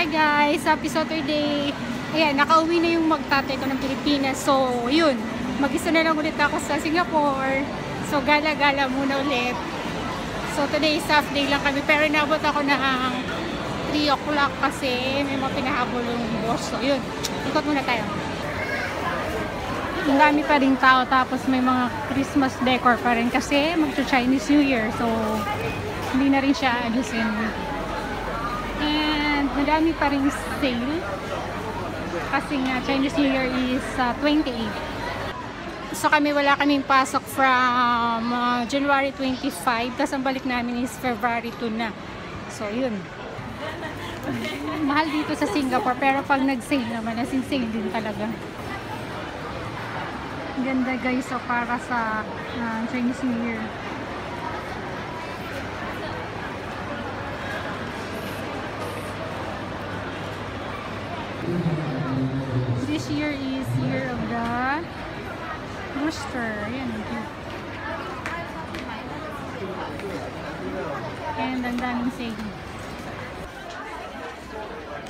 Hi guys! Happy Saturday! Ayan, nakauwi na yung magtatay ko ng Pilipinas. So, yun. Mag-isa na lang ulit ako sa Singapore. So, gala-gala muna ulit. So, today is half day lang kami. Pero inabot ako ng 3 o'clock kasi may mga pinahabol yung boss. So, yun. Ikot muna tayo. Ang dami pa rin tao. Tapos may mga Christmas decor pa rin kasi magto-Chinese New Year. So, hindi na rin siya alisin. And madami pa rin sale kasi nga Chinese New Year is 28. So kami wala kaming pasok from January 25, tapos ang balik namin is February 2 na. So yun, mahal dito sa Singapore, pero pag nag-sale naman, as in sale din talaga. Ganda guys, so para sa Chinese New Year. This year is year of the rooster. Ayan. And ang daming sale.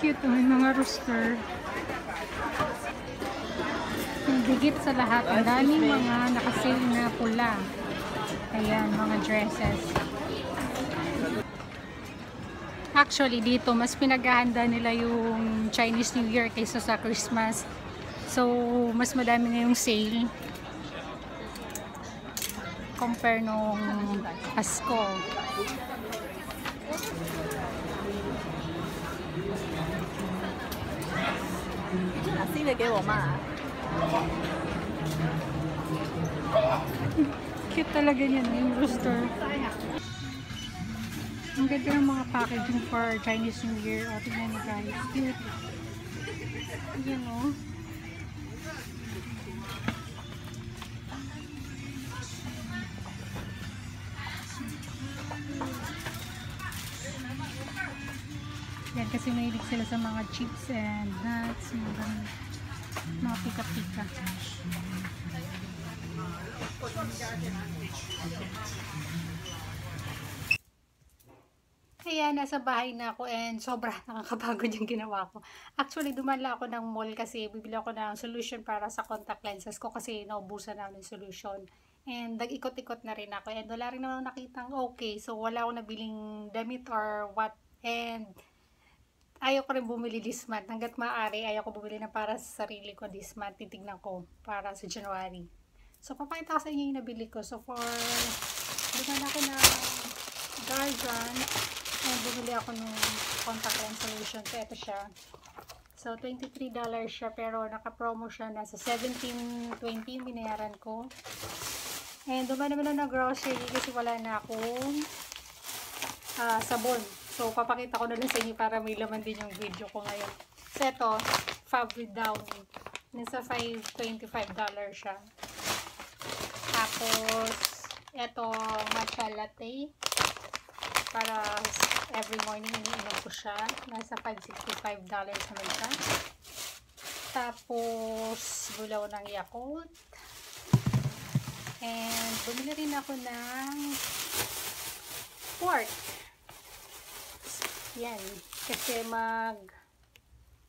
Cute oh, yung mga rooster. Higit sa lahat, ang daming mga nakasale na pula. Ayan, mga dresses. Actually, dito, mas pinaghahanda nila yung Chinese New Year kaysa sa Christmas. So, mas madami na yung sale compare nung Pasko. Cute talaga yan, yung rooster. Ang ganda ng mga packaging for Chinese New Year. O, tingnan niyo guys. Cute. Ayan o. Yan kasi mahilig sila sa mga chips and nuts. Mga pika-pika. Kaya nasa bahay na ako and sobrang nakakapagod yung ginawa ko. Actually, dumala ako ng mall kasi bibili ako ng solution para sa contact lenses ko kasi naubusan na ng solution. And nag-ikot-ikot na rin ako and wala rin naman nakitang okay. So, wala akong nabiling damit or what. And ayaw ko rin bumili this month. Hanggat maaari, ayaw ko bumili na para sa sarili ko this month. Titignan ko para sa January. So, papakita ko sa inyo yung nabili ko. So, dumala ako ng Guardian. And bumili ako ng contact lens solution. So, ito siya. So, $23 siya. Pero, naka-promo siya. Nasa $17.20 yung binayaran ko. And, dumaan naman na grocery kasi wala na akong sabon. So, papakita ko na lang sa inyo para may laman din yung video ko ngayon. So, ito, Fab with Downy. Nasa $5.25 siya. Tapos, ito, matcha latte. Para every morning iniinom ko siya. Nasa $5.65 naman siya. Tapos, bulaw ng Yakult. And, bumili rin ako ng pork. Yan. Kasi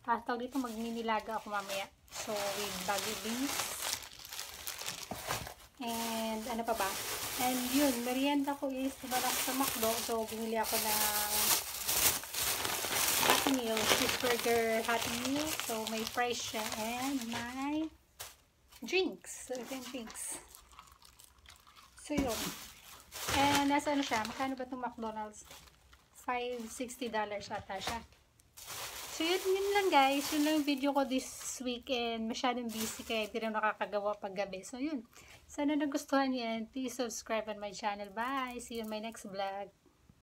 tawag dito, magninilaga ako mamaya. So, with bagu beans. And, ano pa ba? And yun, merienda ko is diba sa McDo. So, bumili ako ng Happy Meal, cheeseburger Happy Meal. So, may fries siya and may drinks. So, ito yung drinks. So, yun. And, nasa ano siya? Magkano ba itong McDonald's? $5.60 ata siya. So, yun lang guys. Yun lang yung video ko this week and masyadong busy kaya hindi rin nakakagawa pag gabi. So, yun. Sana nagustuhan yan. Please subscribe on my channel. Bye! See you in my next vlog.